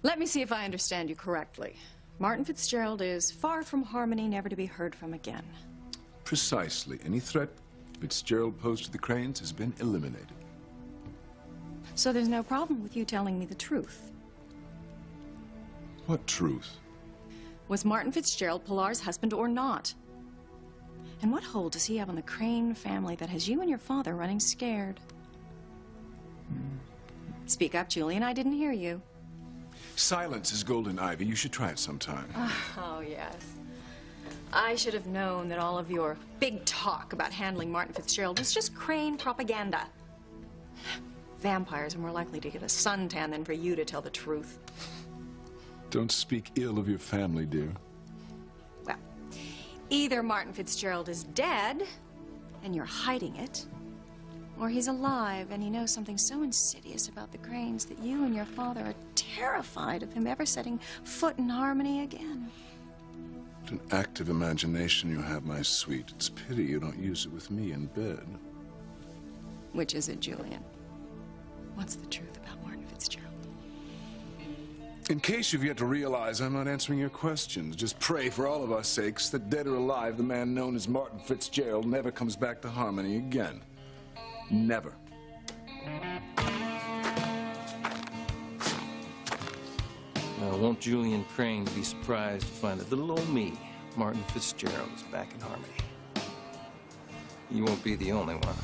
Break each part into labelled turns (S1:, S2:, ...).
S1: Let me see if I understand you correctly. Martin Fitzgerald is far from Harmony, never to be heard from again.
S2: Precisely. Any threat Fitzgerald posed to the Cranes has been eliminated.
S1: So there's no problem with you telling me the truth.
S2: What truth?
S1: Was Martin Fitzgerald Pilar's husband or not? And what hold does he have on the Crane family that has you and your father running scared? Speak up, Julian. I didn't hear you.
S2: Silence is golden ivy. You should try it sometime.
S1: Oh, yes. I should have known that all of your big talk about handling Martin Fitzgerald was just Crane propaganda. Vampires are more likely to get a suntan than for you to tell the truth.
S2: Don't speak ill of your family, dear.
S1: Well, either Martin Fitzgerald is dead, and you're hiding it, or he's alive, and he knows something so insidious about the Cranes that you and your father are terrified of him ever setting foot in Harmony again.
S2: What an active imagination you have, my sweet. It's pity you don't use it with me in bed.
S1: Which is it, Julian? What's the truth about Martin Fitzgerald?
S2: In case you've yet to realize, I'm not answering your questions. Just pray for all of our sakes that, dead or alive, the man known as Martin Fitzgerald never comes back to Harmony again. Never.
S3: Now, won't Julian Crane be surprised to find that little old me, Martin Fitzgerald, is back in Harmony? You won't be the only one.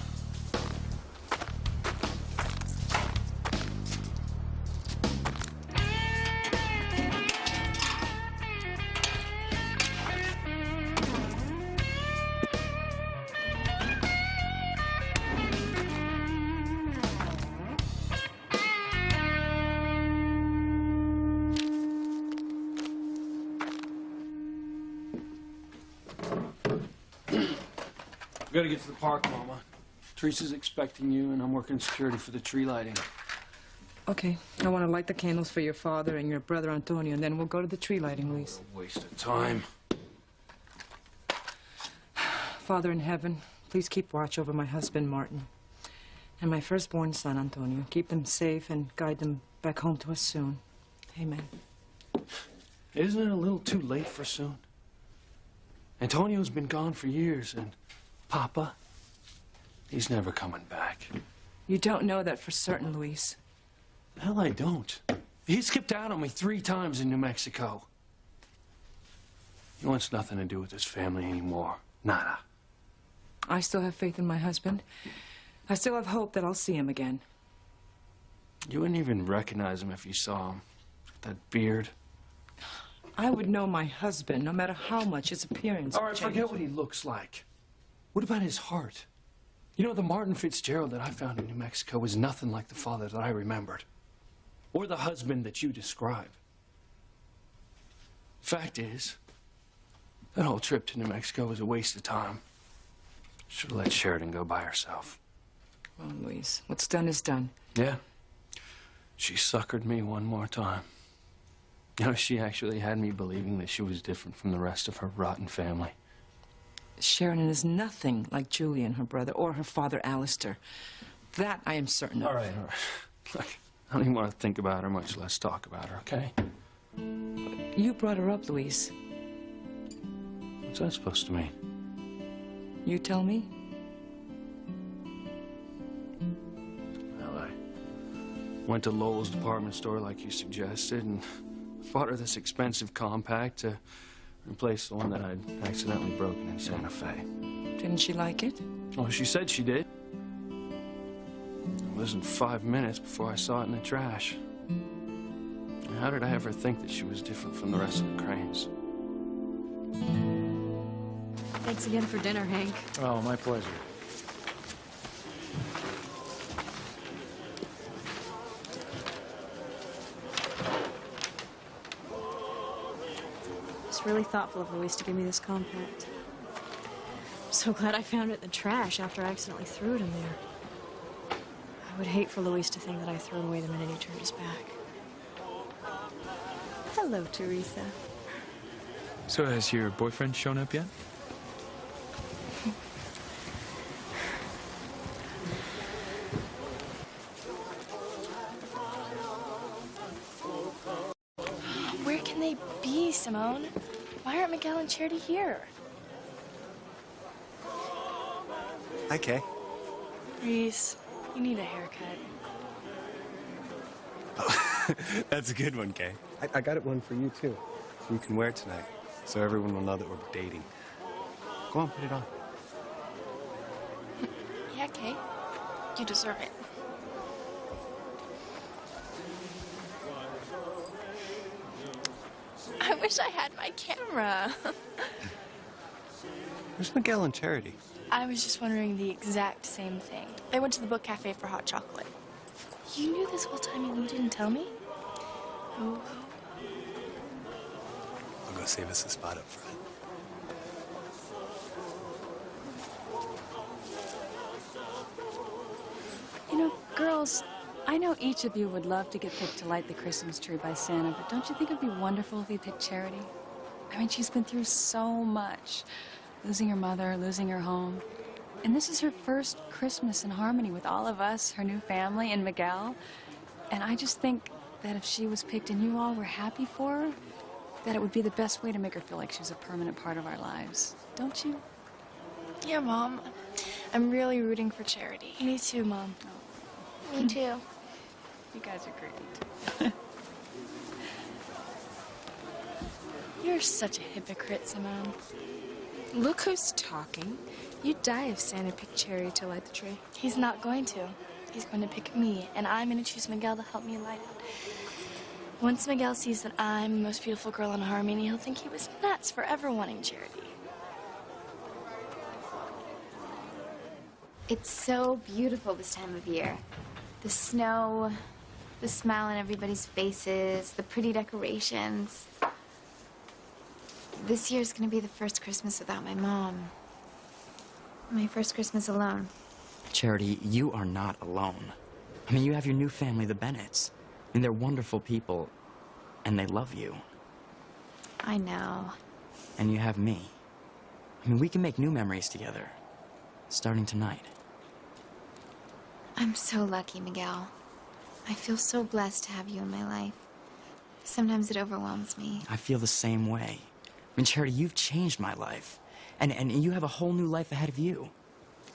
S4: We gotta get to the park, Mama. Teresa's expecting you, and I'm working security for the tree lighting.
S5: Okay. I want to light the candles for your father and your brother Antonio, and then we'll go to the tree lighting, Luis.
S4: Waste of time.
S5: Father in heaven, please keep watch over my husband, Martin, and my firstborn son, Antonio. Keep them safe and guide them back home to us soon. Amen.
S4: Isn't it a little too late for soon? Antonio's been gone for years, and Papa, he's never coming back.
S5: You don't know that for certain, Luis.
S4: Hell, I don't. He skipped out on me 3 times in New Mexico. He wants nothing to do with his family anymore. Nada.
S5: I still have faith in my husband. I still have hope that I'll see him again.
S4: You wouldn't even recognize him if you saw him. That beard.
S5: I would know my husband, no matter how much his appearance
S4: All right,
S5: changed.
S4: forget what he looks like. What about his heart? You know, the Martin Fitzgerald that I found in New Mexico was nothing like the father that I remembered. Or the husband that you describe. Fact is, that whole trip to New Mexico was a waste of time. Should have let Sheridan go by herself.
S5: Well, Luis, what's done is done.
S4: Yeah. She suckered me one more time. You know, she actually had me believing that she was different from the rest of her rotten family.
S5: Sheridan is nothing like Julian, her brother, or her father, Alistair. That I am certain of.
S4: All right. Look, I don't even want to think about her, much less talk about her, okay?
S5: You brought her up, Luis.
S4: What's that supposed to mean?
S5: You tell me.
S4: Well, I went to Lowell's department store like you suggested and bought her this expensive compact to replace the one that I'd accidentally broken in Santa Fe.
S5: Didn't she like it?
S4: Well, she said she did. It wasn't 5 minutes before I saw it in the trash. How did I ever think that she was different from the rest of the Cranes?
S1: Thanks again for dinner, Hank.
S4: Oh, my pleasure.
S6: It's really thoughtful of Luis to give me this compact. I'm so glad I found it in the trash after I accidentally threw it in there. I would hate for Luis to think that I threw it away the minute he turned his back. Hello, Teresa.
S7: So has your boyfriend shown up yet?
S8: they be, Simone? Why aren't Miguel and Charity here?
S9: Hi, Kay.
S8: Reese, you need a haircut.
S9: Oh, that's a good one, Kay. I got it one for you, too. You can wear it tonight, so everyone will know that we're dating. Go on, put it on.
S8: Yeah, Kay. You deserve it. I wish I had my camera.
S9: Where's Miguel and Charity?
S8: I was just wondering the exact same thing. They went to the book cafe for hot chocolate. You knew this whole time and you didn't tell me? Oh.
S9: I'll go save us a spot up front.
S1: You know, girls, I know each of you would love to get picked to light the Christmas tree by Santa, but don't you think it'd be wonderful if you picked Charity? I mean, she's been through so much. Losing her mother, losing her home. And this is her first Christmas in harmony with all of us, her new family, and Miguel. And I just think that if she was picked and you all were happy for her, that it would be the best way to make her feel like she was a permanent part of our lives. Don't you?
S8: Yeah, Mom. I'm really rooting for Charity. Me too, Mom. Oh. Me too.
S1: You guys are great.
S8: You're such a hypocrite, Simone.
S6: Look who's talking. You'd die if Santa picked Charity to light the tree.
S8: He's not going to. He's going to pick me, and I'm going to choose Miguel to help me light it. Once Miguel sees that I'm the most beautiful girl in Harmony, he'll think he was nuts for ever wanting Charity.
S10: It's so beautiful this time of year. The snow, the smile on everybody's faces, the pretty decorations. This year's gonna be the first Christmas without my mom. My first Christmas alone.
S11: Charity, you are not alone. I mean, you have your new family, the Bennetts. I mean, they're wonderful people, and they love you.
S10: I know.
S11: And you have me. I mean, we can make new memories together, starting tonight.
S10: I'm so lucky, Miguel. I feel so blessed to have you in my life. Sometimes it overwhelms me.
S11: I feel the same way. I mean, Charity, you've changed my life. And you have a whole new life ahead of you.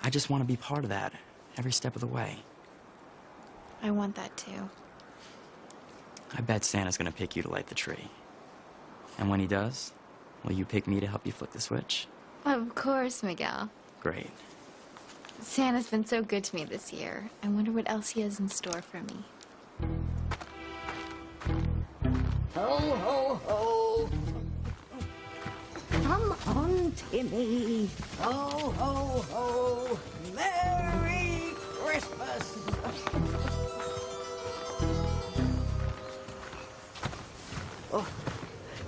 S11: I just want to be part of that every step of the way.
S10: I want that too.
S11: I bet Santa's gonna pick you to light the tree. And when he does, will you pick me to help you flip the switch?
S10: Of course, Miguel.
S11: Great.
S10: Santa's been so good to me this year. I wonder what else he has in store for me.
S12: Ho, ho, ho. Come on, Timmy. Ho, ho, ho. Merry Christmas. Oh,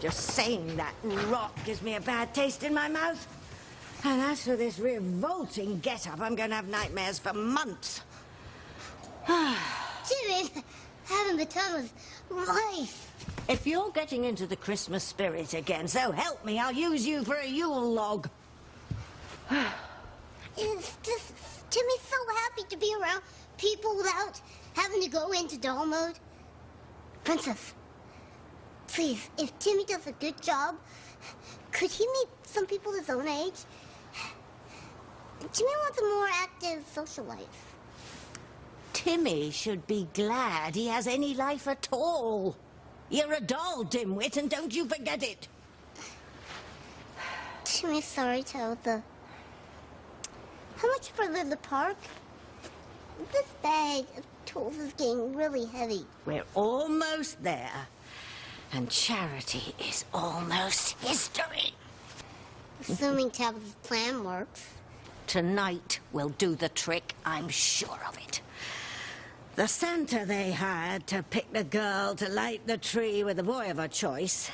S12: just saying that rot gives me a bad taste in my mouth. And as for this revolting get-up, I'm going to have nightmares for months.
S13: Timmy, having the time of life.
S12: If you're getting into the Christmas spirit again, so help me, I'll use you for a Yule log.
S13: It's just, Timmy's so happy to be around people without having to go into doll mode. Princess, please, if Timmy does a good job, could he meet some people his own age? Timmy wants a more active social life.
S12: Timmy should be glad he has any life at all. You're a doll, dimwit, and don't you forget it.
S13: Timmy's sorry, Tabitha. How much further to the park? This bag of tools is getting really heavy.
S12: We're almost there. And Charity is almost history.
S13: Assuming Tabitha's plan works.
S12: Tonight will do the trick, I'm sure of it. The Santa they hired to pick the girl to light the tree with the boy of her choice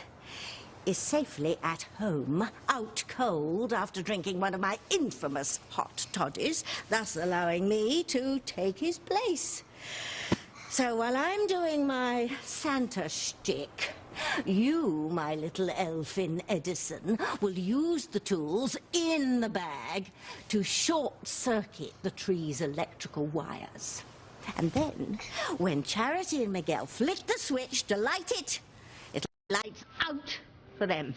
S12: is safely at home, out cold after drinking one of my infamous hot toddies, thus allowing me to take his place. So while I'm doing my Santa shtick, you, my little elfin Edison, will use the tools in the bag to short-circuit the tree's electrical wires. And then, when Charity and Miguel flick the switch to light it, Lights out for them.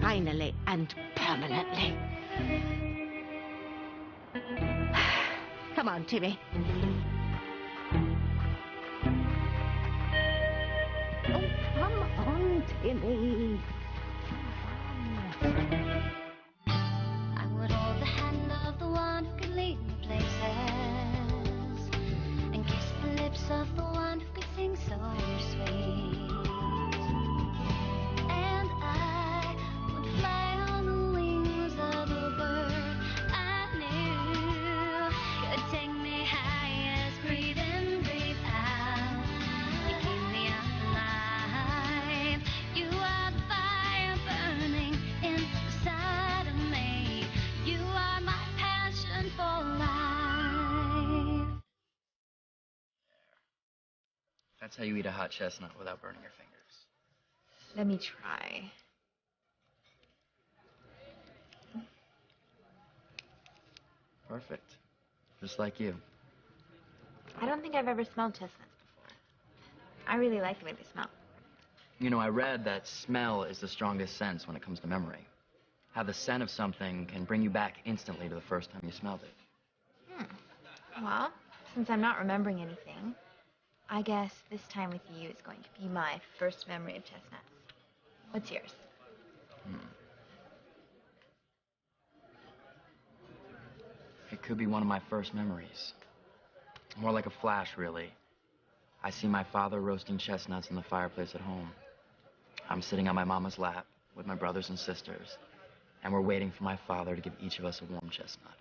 S12: Finally and permanently. Come on, Timmy. Oh, come on, Timmy.
S14: I would hold the hand of the one who could lead me places and kiss the lips of the one who could sing so sweet. And I would fly on the wings of a bird I knew could take me high as breathe in, breathe out. You keep me alive. You are the fire burning inside of me. You are my passion for life.
S11: That's how you eat a hot chestnut without burning your fingers.
S10: Let me try.
S11: Perfect. Just like you.
S10: I don't think I've ever smelled chestnuts before. I really like the way they smell.
S11: You know, I read that smell is the strongest sense when it comes to memory. How the scent of something can bring you back instantly to the first time you smelled it.
S10: Well, since I'm not remembering anything, I guess this time with you is going to be my first memory of chestnuts. What's yours?
S11: It could be one of my first memories. More like a flash, really. I see my father roasting chestnuts in the fireplace at home. I'm sitting on my mama's lap with my brothers and sisters, and we're waiting for my father to give each of us a warm chestnut.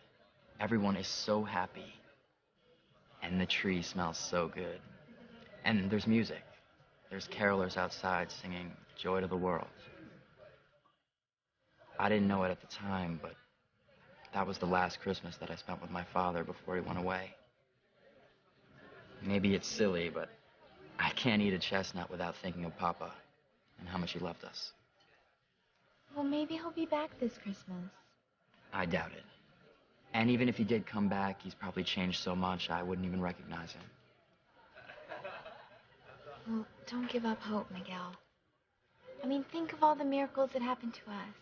S11: Everyone is so happy, and the tree smells so good. And there's music. There's carolers outside singing Joy to the World. I didn't know it at the time, but that was the last Christmas that I spent with my father before he went away. Maybe it's silly, but I can't eat a chestnut without thinking of Papa and how much he loved us.
S10: Well, maybe he'll be back this Christmas.
S11: I doubt it. And even if he did come back, he's probably changed so much I wouldn't even recognize him.
S10: Well, don't give up hope, Miguel. I mean, think of all the miracles that happened to us.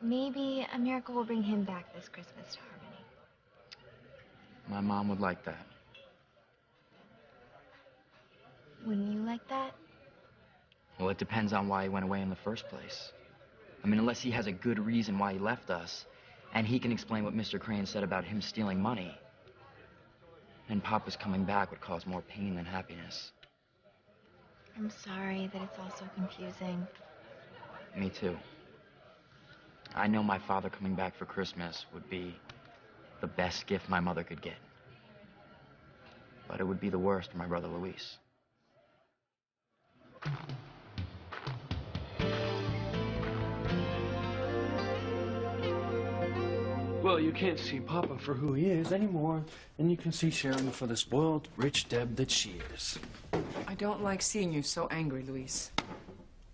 S10: Maybe a miracle will bring him back this Christmas to Harmony.
S11: My mom would like that.
S10: Wouldn't you like that?
S11: Well, it depends on why he went away in the first place. I mean, unless he has a good reason why he left us, and he can explain what Mr. Crane said about him stealing money, then Papa's coming back would cause more pain than happiness.
S10: I'm sorry that it's all so confusing.
S11: Me too. I know my father coming back for Christmas would be the best gift my mother could get. But it would be the worst for my brother Luis.
S4: Well, you can't see Papa for who he is anymore, and you can see Sheridan for the spoiled, rich Deb that she is.
S5: I don't like seeing you so angry, Luis.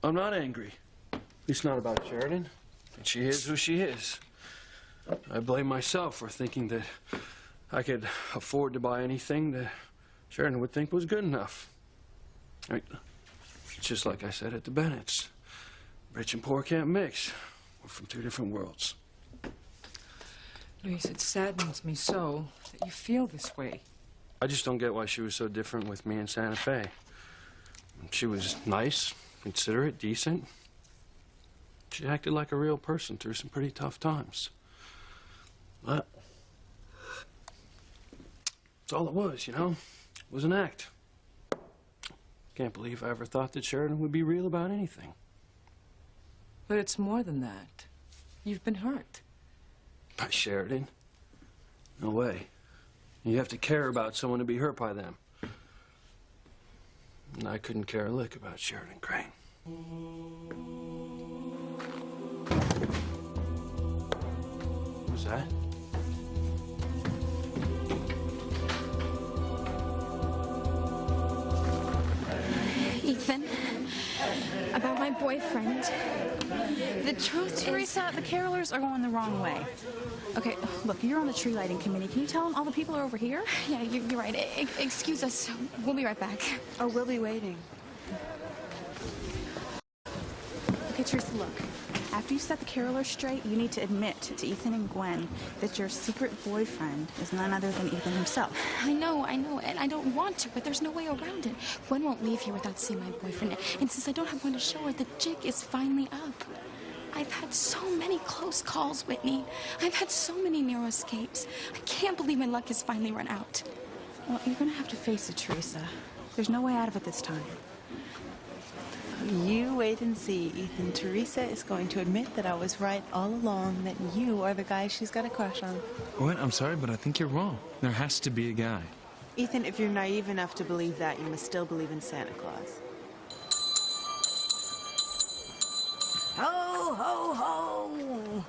S4: I'm not angry. At least not about Sheridan. And she is who she is. I blame myself for thinking that I could afford to buy anything that Sheridan would think was good enough. It's just like I said at the Bennetts. Rich and poor can't mix. We're from two different worlds.
S5: Luis, it saddens me so that you feel this way.
S4: I just don't get why she was so different with me in Santa Fe. She was nice, considerate, decent. She acted like a real person through some pretty tough times. But that's all it was, you know? It was an act. Can't believe I ever thought that Sheridan would be real about anything.
S5: But it's more than that. You've been hurt.
S4: By Sheridan? No way. You have to care about someone to be hurt by them. And I couldn't care a lick about Sheridan Crane. What was that?
S8: Ethan, about my boyfriend. The truth
S15: Teresa, the carolers are going the wrong way. Okay, look, you're on the tree lighting committee. Can you tell them all the people are over here?
S8: Yeah, you're right. Excuse us. We'll be right back.
S15: Oh, we'll be waiting. Okay, Teresa, look. After you set the carolers straight, you need to admit to Ethan and Gwen that your secret boyfriend is none other than Ethan himself.
S8: I know, and I don't want to, but there's no way around it. Gwen won't leave here without seeing my boyfriend, and since I don't have one to show her, the jig is finally up. I've had so many close calls, Whitney. I've had so many narrow escapes. I can't believe my luck has finally run out.
S15: Well, you're gonna have to face it, Teresa. There's no way out of it this time.
S16: You wait and see, Ethan. Teresa is going to admit that I was right all along, that you are the guy she's got a crush on.
S7: What? I'm sorry, but I think you're wrong. There has to be a guy.
S16: Ethan, if you're naive enough to believe that, you must still believe in Santa Claus.
S12: Ho, ho, ho!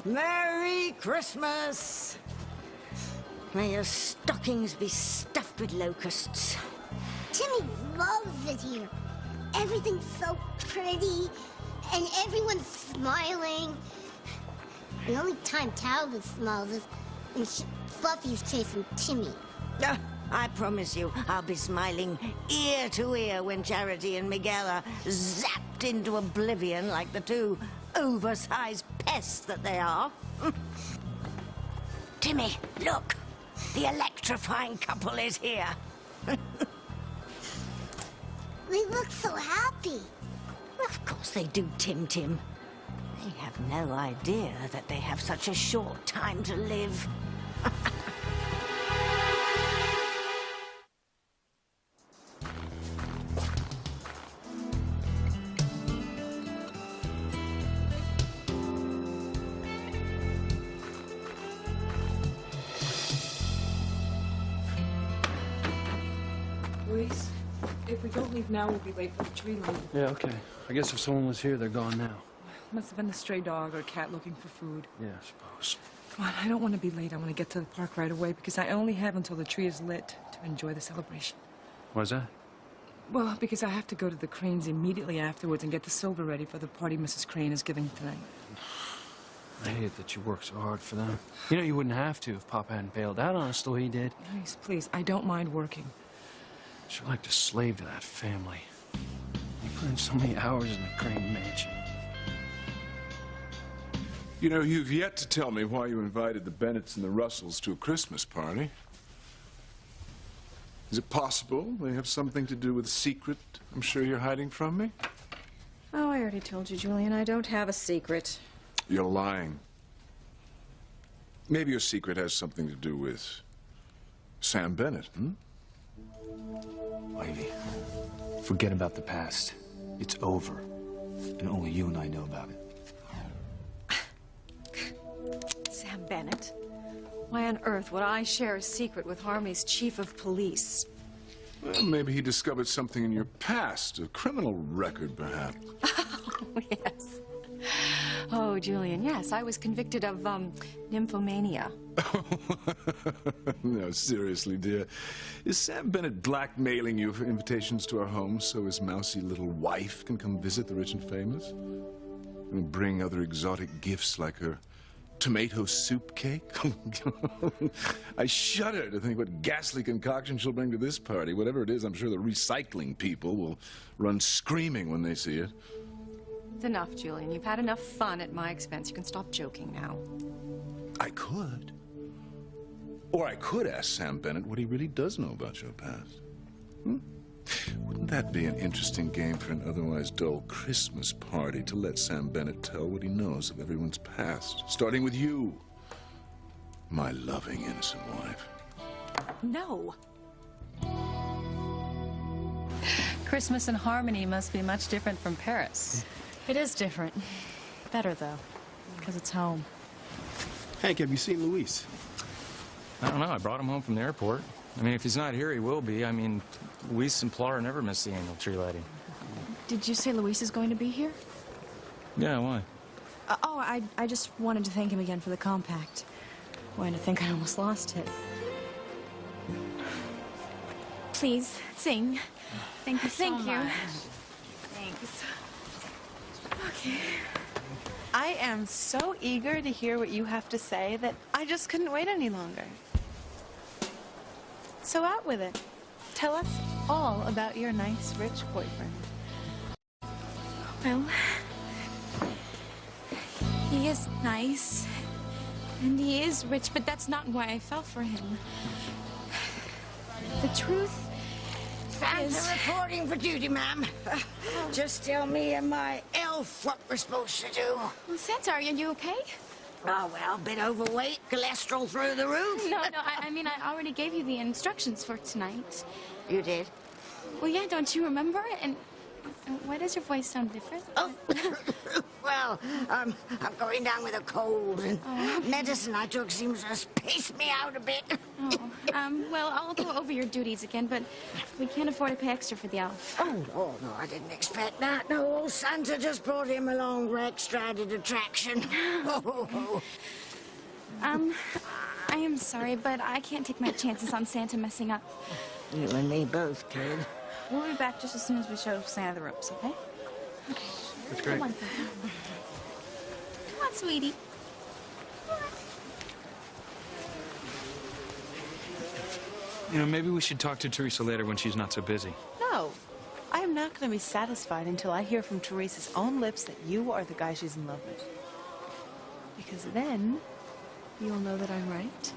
S12: Merry Christmas! May your stockings be stuffed with locusts.
S13: Timmy loves it here. Everything's so pretty, and everyone's smiling. The only time Talbot smiles is when Fluffy's chasing Timmy.
S12: I promise you, I'll be smiling ear to ear when Charity and Miguel are zapped into oblivion like the two oversized pests that they are. Timmy, look! The electrifying couple is here.
S13: They look so happy.
S12: Of course they do, Tim Tim. They have no idea that they have such a short time to live.
S5: Luis, if we don't leave now, we'll be late for the tree lighting.
S4: Yeah, okay. I guess if someone was here, they're gone now.
S5: Must have been a stray dog or a cat looking for food.
S4: Yeah, I suppose.
S5: Come on, I don't want to be late. I want to get to the park right away because I only have until the tree is lit to enjoy the celebration.
S4: Why's that?
S5: Well, because I have to go to the Cranes immediately afterwards and get the silver ready for the party Mrs. Crane is giving tonight.
S4: I hate that you work so hard for them. You know, you wouldn't have to if Papa hadn't bailed out on us the way he did.
S5: Please, please, I don't mind working.
S4: You're like to slave to that family. You put in so many hours in the Crane mansion.
S2: You know, you've yet to tell me why you invited the Bennetts and the Russells to a Christmas party. Is it possible they have something to do with a secret I'm sure you're hiding from me?
S1: Oh, I already told you, Julian, I don't have a secret.
S2: You're lying. Maybe your secret has something to do with Sam Bennett,
S17: Ivy, forget about the past. It's over. And only you and I know about it.
S1: Sam Bennett? Why on earth would I share a secret with Harmony's chief of police?
S2: Well, maybe he discovered something in your past, a criminal record, perhaps.
S1: Oh, yes. Oh, Julian, yes, I was convicted of, nymphomania.
S2: No, seriously, dear. Is Sam Bennett blackmailing you for invitations to our home so his mousy little wife can come visit the rich and famous? And bring other exotic gifts like her tomato soup cake? I shudder to think what ghastly concoction she'll bring to this party. Whatever it is, I'm sure the recycling people will run screaming when they see it.
S1: It's enough, Julian. You've had enough fun at my expense. You can stop joking now.
S2: I could. Or I could ask Sam Bennett what he really does know about your past. Wouldn't that be an interesting game for an otherwise dull Christmas party, to let Sam Bennett tell what he knows of everyone's past, starting with you, my loving, innocent wife?
S1: No. Christmas in Harmony must be much different from Paris.
S6: It is different. Better, though, because it's home.
S9: Hank, have you seen Luis?
S3: I don't know. I brought him home from the airport. I mean, if he's not here, he will be. I mean, Luis and Plar never miss the annual tree lighting.
S6: Did you say Luis is going to be here?
S3: Yeah, why?
S6: I just wanted to thank him again for the compact. Boy, to think I almost lost it. Please, sing.
S15: Thank you so much.
S6: Thanks.
S16: Okay. I am so eager to hear what you have to say that I just couldn't wait any longer. So out with it. Tell us all about your nice, rich boyfriend.
S6: Well,
S8: is nice. And he is rich, but that's not why I fell for him. The truth
S12: Santa reporting for duty, ma'am. Just tell me and my elf what we're supposed to do.
S8: Well, Santa, are you okay?
S12: Oh, well, a bit overweight, cholesterol through the roof.
S8: No, I mean, I already gave you the instructions for tonight.
S12: You did?
S8: Well, yeah, don't you remember? And why does your voice sound different?
S12: Oh, well, I'm going down with a cold, and medicine I took seems to have paced me out a bit.
S8: Well, I'll go over your duties again, but we can't afford to pay extra for the elf.
S12: Oh, no, I didn't expect that. No, old Santa just brought him along for extra added attraction.
S8: I am sorry, but I can't take my chances on Santa messing up.
S12: You and me both, kid.
S15: We'll be back just as soon as we show Santa the ropes, okay?
S8: Okay.
S4: That's great.
S8: Come on, sweetie.
S7: You know, maybe we should talk to Teresa later when she's not so busy.
S16: No. I am not going to be satisfied until I hear from Teresa's own lips that you are the guy she's in love with. Because then, you'll know that I'm right.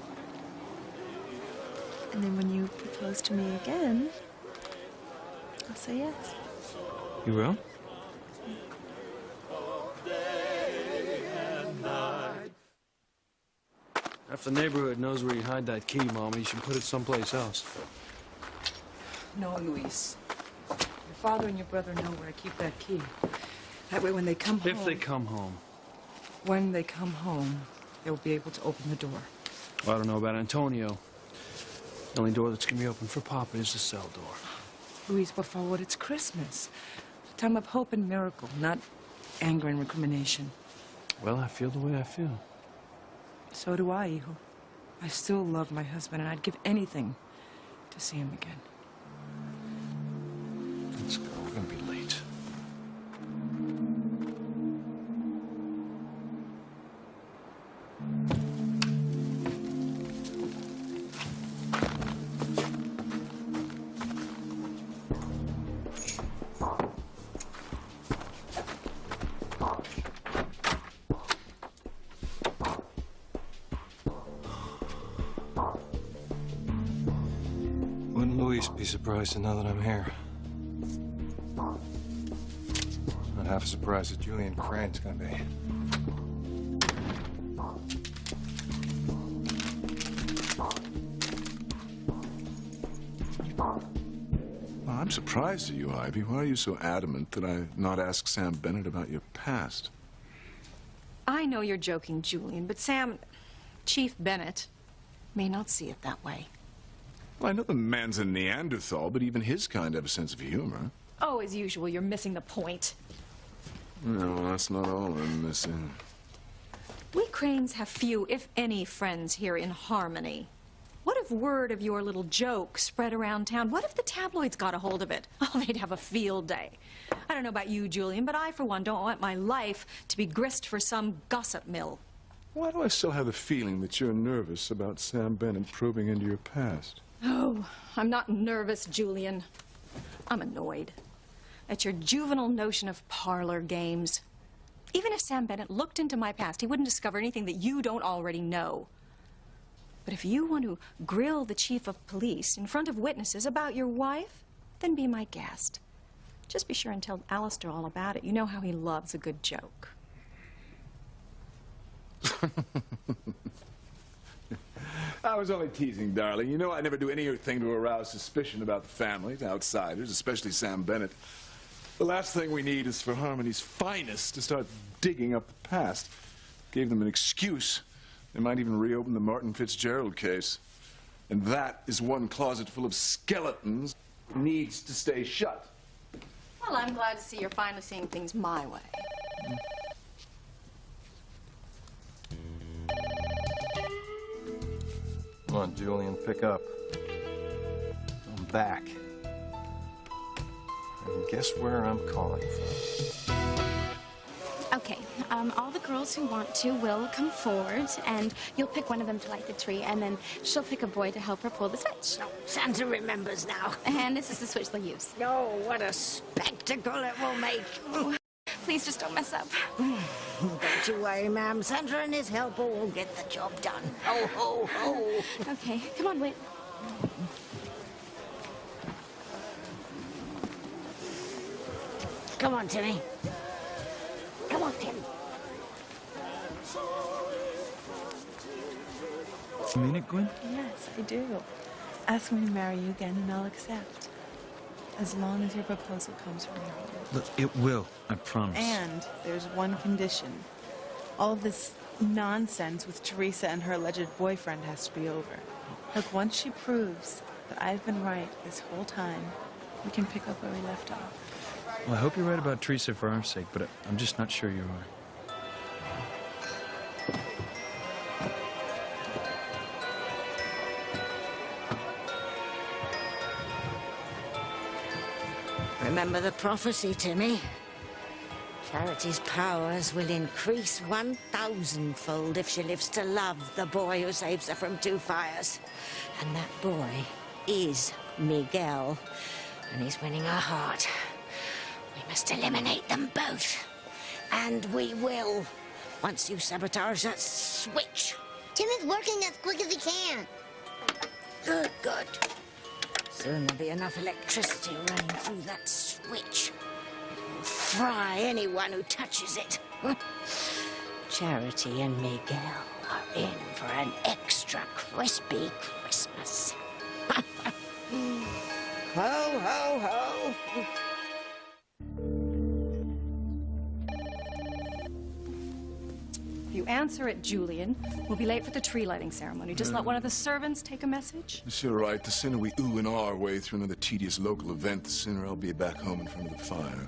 S16: And then when you propose to me again, I'll say yes.
S7: You will?
S4: Half the neighborhood knows where you hide that key, Mama. You should put it someplace else.
S5: No, Luis. Your father and your brother know where I keep that key. That way when they come home...
S4: If they come home.
S5: When they come home, they'll be able to open the door.
S4: Well, I don't know about Antonio. The only door that's going to be open for Papa is the cell door.
S5: Luis, por favor, it's Christmas. A time of hope and miracle, not anger and recrimination.
S4: Well, I feel the way I feel.
S5: So do I, hijo. I still love my husband, and I'd give anything to see him again.
S4: Let's go. We're going to be late. Wouldn't Luis be surprised to know that I'm here? Not half as surprised as Julian Crane's gonna be.
S2: Well, I'm surprised at you, Ivy. Why are you so adamant that I not ask Sam Bennett about your past?
S1: I know you're joking, Julian, but Chief Bennett, may not see it that way.
S2: Well, I know the man's a Neanderthal, but even his kind have a sense of humor.
S1: Oh, as usual, you're missing the point.
S2: No, that's not all I'm missing.
S1: We Cranes have few, if any, friends here in Harmony. What if word of your little joke spread around town? What if the tabloids got a hold of it? Oh, they'd have a field day. I don't know about you, Julian, but I, for one, don't want my life to be grist for some gossip mill.
S2: Why do I still have the feeling that you're nervous about Sam Bennett probing into your past?
S1: Oh, I'm not nervous, Julian. I'm annoyed at your juvenile notion of parlor games. Even if Sam Bennett looked into my past, he wouldn't discover anything that you don't already know. But if you want to grill the chief of police in front of witnesses about your wife, then be my guest. Just be sure and tell Alistair all about it. You know how he loves a good joke.
S2: I was only teasing, darling. You know I never do anything to arouse suspicion about the family, to outsiders, especially Sam Bennett. The last thing we need is for Harmony's finest to start digging up the past. Gave them an excuse. They might even reopen the Martin Fitzgerald case. And that is one closet full of skeletons that needs to stay shut.
S1: Well, I'm glad to see you're finally seeing things my way.
S3: Come on, Julian, pick up. I'm back. And guess where I'm calling from?
S8: Okay, all the girls who want to will come forward, and you'll pick one of them to light the tree, and then she'll pick a boy to help her pull the switch.
S12: No, Santa remembers now.
S8: And this is the switch they'll use.
S12: No, what a spectacle it will make.
S8: Please just don't mess up.
S12: Don't you worry, ma'am. Santa and his helper will get the job done. Ho, ho, ho.
S8: Okay, come on, wait.
S12: Come on, Timmy. Come on, Tim.
S4: You mean it, Gwen?
S15: Yes, I do. Ask me to marry you again and I'll accept. As long as your proposal comes from your heart.
S4: Look, it will. I promise.
S15: And there's one condition. All of this nonsense with Teresa and her alleged boyfriend has to be over. Look, once she proves that I've been right this whole time, we can pick up where we left off.
S4: Well, I hope you're right about Teresa for our sake, but I'm just not sure you are.
S12: Remember the prophecy, Timmy. Charity's powers will increase 1,000-fold if she lives to love the boy who saves her from 2 fires. And that boy is Miguel, and he's winning her heart. We must eliminate them both. And we will, once you sabotage that switch.
S13: Timmy's working as quick as he can.
S12: Good, good. Soon there'll be enough electricity running through that switch. It will fry anyone who touches it. Charity and Miguel are in for an extra crispy Christmas. Ho, ho, ho.
S1: If you answer it, Julian, we'll be late for the tree lighting ceremony. Just let one of the servants take a message.
S2: It's all right. The sooner we ooh and ah our way through another tedious local event, the sooner I'll be back home in front of the fire.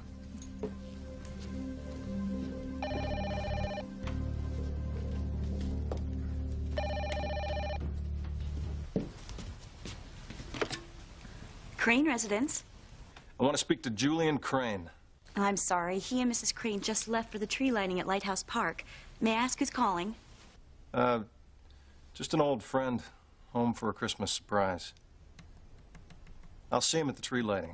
S18: Crane residence.
S3: I want to speak to Julian Crane.
S18: I'm sorry. He and Mrs. Crane just left for the tree lighting at Lighthouse Park. May I ask who's calling?
S3: Just an old friend, home for a Christmas surprise. I'll see him at the tree lighting.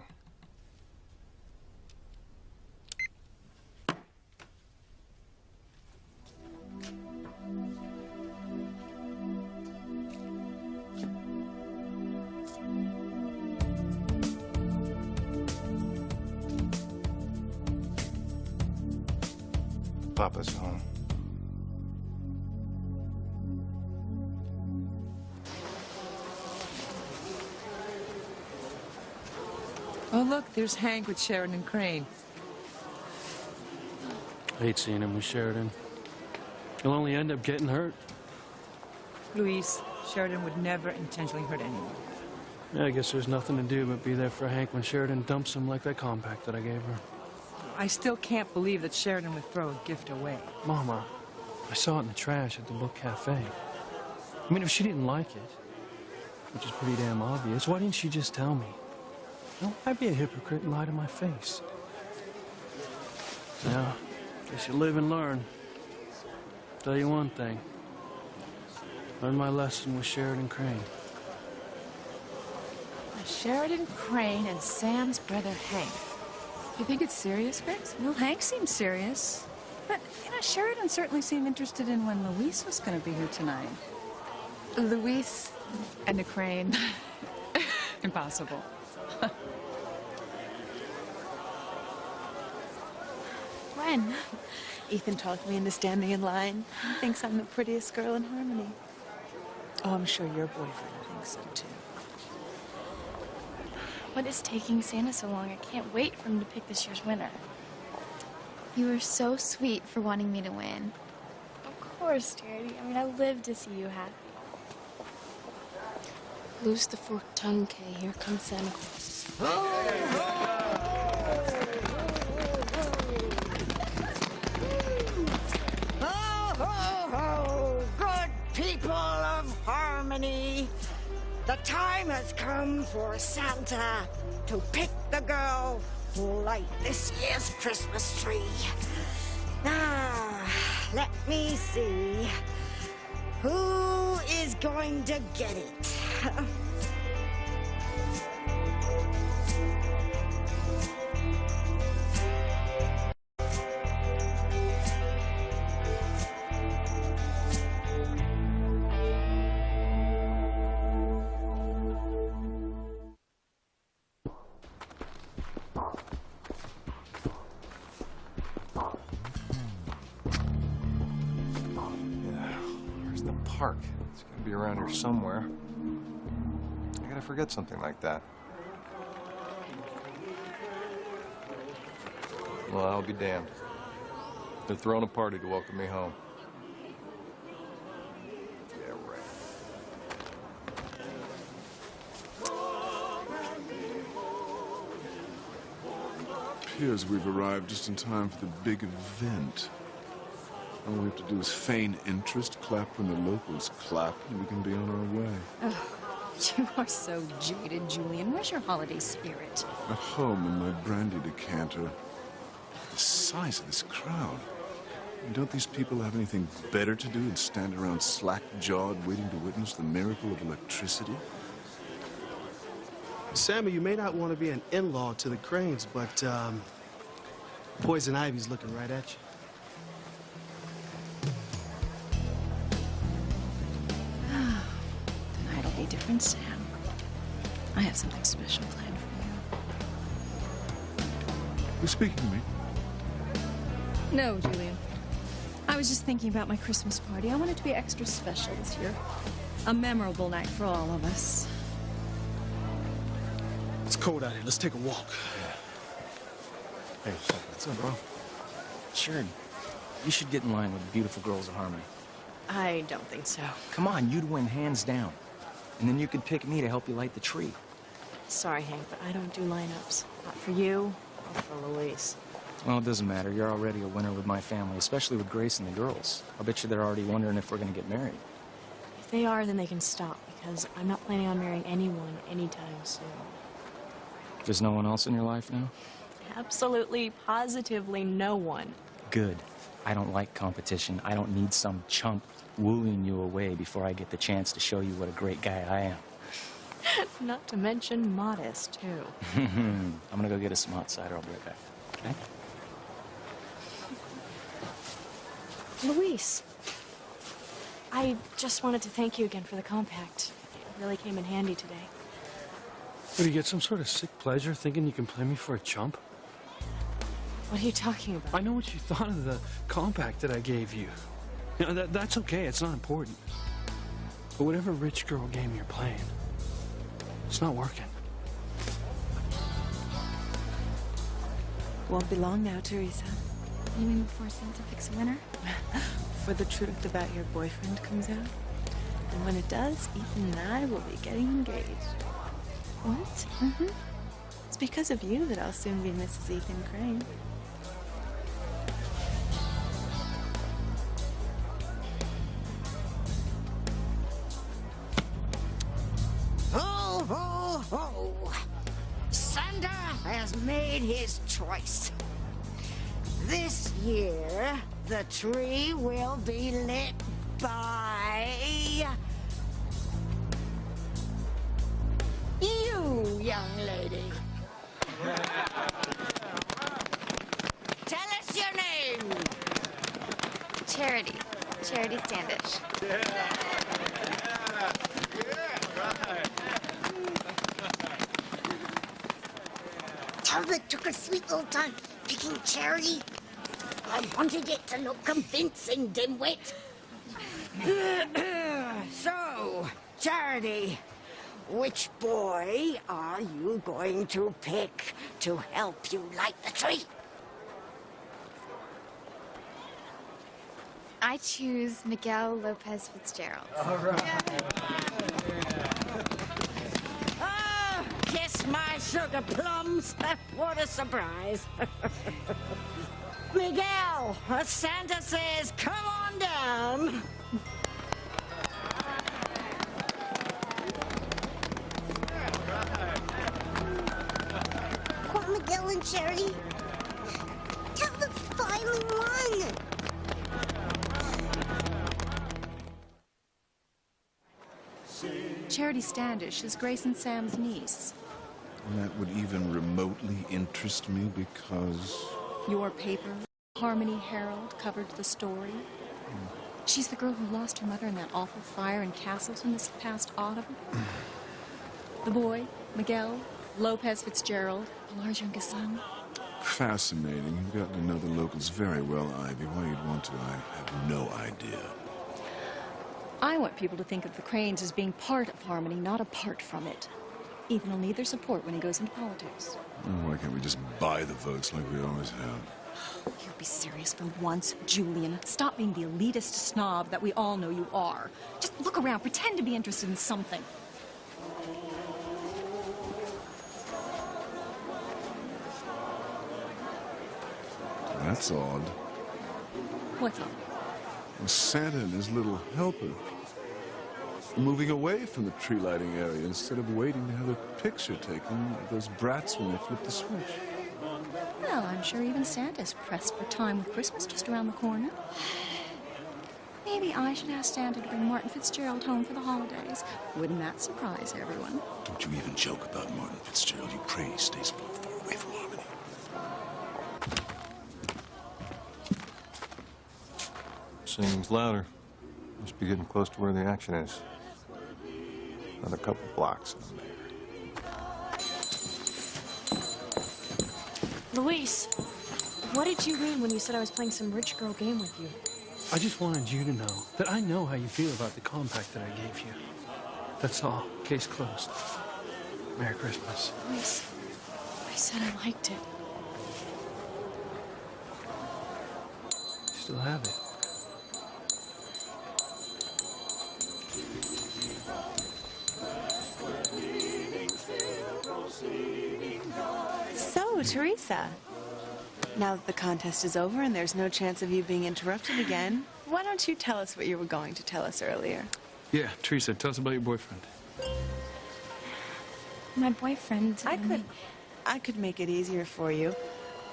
S3: Papa's home.
S5: Oh, look, there's Hank with Sheridan Crane.
S4: I hate seeing him with Sheridan. He'll only end up getting hurt.
S5: Luis, Sheridan would never intentionally hurt anyone.
S4: Yeah, I guess there's nothing to do but be there for Hank when Sheridan dumps him like that compact that I gave her.
S5: I still can't believe that Sheridan would throw a gift away.
S4: Mama, I saw it in the trash at the book cafe. I mean, if she didn't like it, which is pretty damn obvious, why didn't she just tell me? No, I'd be a hypocrite and lie to my face. Now, guess you live and learn. Tell you one thing. Learned my lesson with Sheridan Crane.
S16: Sheridan Crane and Sam's brother Hank. You think it's serious, Grace?
S1: Well, Hank seems serious. But, you know, Sheridan certainly seemed interested in when Luis was going to be here tonight.
S16: Luis and a Crane.
S1: Impossible.
S16: When? Ethan talked me into standing in line. He thinks I'm the prettiest girl in Harmony. Oh, I'm sure your boyfriend thinks so, too.
S8: What is taking Santa so long? I can't wait for him to pick this year's winner.
S10: You were so sweet for wanting me to win.
S8: Of course, Charity. I mean, I live to see you happy. Loose the forked tongue, Kay. Here comes Santa Claus.
S12: Ho, ho, ho! Good people of Harmony! The time has come for Santa to pick the girl who will light this year's Christmas tree. Now, let me see. Who is going to get it?
S3: park. It's gotta be around here somewhere. I gotta forget something like that. Well, I'll be damned. They're throwing a party to welcome me home. Yeah, right.
S2: Appears we've arrived just in time for the big event. All we have to do is feign interest, clap when the locals clap, and we can be on our way.
S1: Oh, you are so jaded, Julian. Where's your holiday spirit?
S2: At home in my brandy decanter. The size of this crowd. And don't these people have anything better to do than stand around slack-jawed waiting to witness the miracle of electricity?
S19: Sammy, you may not want to be an in-law to the Cranes, but Poison Ivy's looking right at you.
S1: Tonight'll be different, Sam. I have something special planned for you.
S2: You're speaking to me?
S1: No, Julian. I was just thinking about my Christmas party. I want it to be extra special this year. A memorable night for all of us.
S19: It's cold out here. Let's take a walk.
S4: Hey, what's up, bro? Sure. You should get in line with the beautiful girls of Harmony.
S6: I don't think so.
S4: Come on, you'd win hands down. And then you could pick me to help you light the tree.
S6: Sorry, Hank, but I don't do lineups. Not for you or for Louise.
S4: Well, it doesn't matter. You're already a winner with my family, especially with Grace and the girls. I'll bet you they're already wondering if we're going to get married.
S6: If they are, then they can stop, because I'm not planning on marrying anyone anytime soon.
S4: There's no one else in your life now?
S6: Absolutely, positively no one.
S4: Good. I don't like competition. I don't need some chump wooing you away before I get the chance to show you what a great guy I am.
S6: Not to mention modest, too.
S4: I'm gonna go get us some hot cider. I'll be right back. Okay?
S6: Luis, I just wanted to thank you again for the compact. It really came in handy today.
S4: What, do you get some sort of sick pleasure thinking you can play me for a chump?
S6: What are you talking about?
S4: I know what you thought of the compact that I gave you. You know, that's okay. It's not important. But whatever rich girl game you're playing, it's not working.
S16: Won't be long now, Teresa.
S8: You mean before Santa picks a winner?
S16: Before the truth about your boyfriend comes out. And when it does, Ethan and I will be getting engaged. What? Mm-hmm. It's because of you that I'll soon be Mrs. Ethan Crane.
S12: Ho, ho, ho! Santa has made his choice. This year, the tree will be lit by you, young lady. Tell us your name.
S8: Charity. Charity Standish.
S13: Talbot took a sweet little time picking Charity. I wanted it to look convincing, dimwit.
S12: So, Charity, which boy are you going to pick to help you light the tree?
S8: I choose Miguel Lopez Fitzgerald.
S12: All right. Oh, kiss my sugar plums. What a surprise. Miguel, Santa says, come on down.
S13: Poor Miguel and Charity. Talbot finally won.
S1: Charity Standish is Grace and Sam's niece.
S2: And that would even remotely interest me because...
S1: Your paper, Harmony Herald, covered the story. She's the girl who lost her mother in that awful fire in Castleton this past autumn. The boy, Miguel Lopez Fitzgerald, Pilar's youngest son.
S2: Fascinating. You've gotten to know the locals very well, Ivy. Why you'd want to, I have no idea.
S1: I want people to think of the Cranes as being part of Harmony, not apart from it. Ethan will need their support when he goes into politics.
S2: Why can't we just buy the votes like we always have?
S1: You be serious for once, Julian. Stop being the elitist snob that we all know you are. Just look around, pretend to be interested in something.
S2: That's odd.
S1: What's up?
S2: Well, Santa and his little helper are moving away from the tree lighting area instead of waiting to have a picture taken of those brats when they flip the switch.
S1: Well, I'm sure even Santa's pressed for time with Christmas just around the corner. Maybe I should ask Santa to bring Martin Fitzgerald home for the holidays. Wouldn't that surprise everyone?
S2: Don't you even joke about Martin Fitzgerald. You pray he stays far, far away from Harmony.
S3: Singing's louder. Must be getting close to where the action is. Another couple blocks and I'm there.
S6: Luis, what did you mean when you said I was playing some rich girl game with you?
S4: I just wanted you to know that I know how you feel about the compact that I gave you. That's all. Case closed. Merry Christmas.
S6: Luis, I said I liked it.
S4: Still have it.
S15: So, Teresa, now that the contest is over and there's no chance of you being interrupted again, why don't you tell us what you were going to tell us earlier?
S7: Yeah, Teresa, tell us about your boyfriend.
S8: My boyfriend...
S15: I could make it easier for you.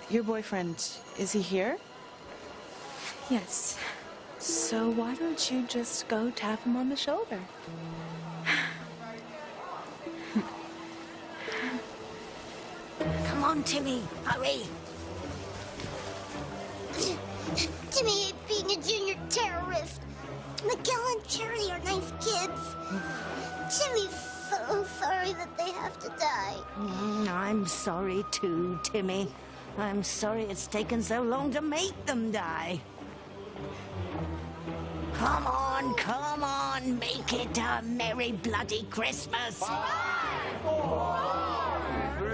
S15: Your boyfriend, is he here?
S8: Yes.
S15: So why don't you just go tap him on the shoulder?
S12: Come on, Timmy, hurry.
S13: Timmy ain't being a junior terrorist. Miguel and Charlie are nice kids. Timmy's so sorry that they have to die.
S12: I'm sorry too, Timmy. I'm sorry it's taken so long to make them die. Come on, make it a merry bloody Christmas.
S14: 5, 4, 3,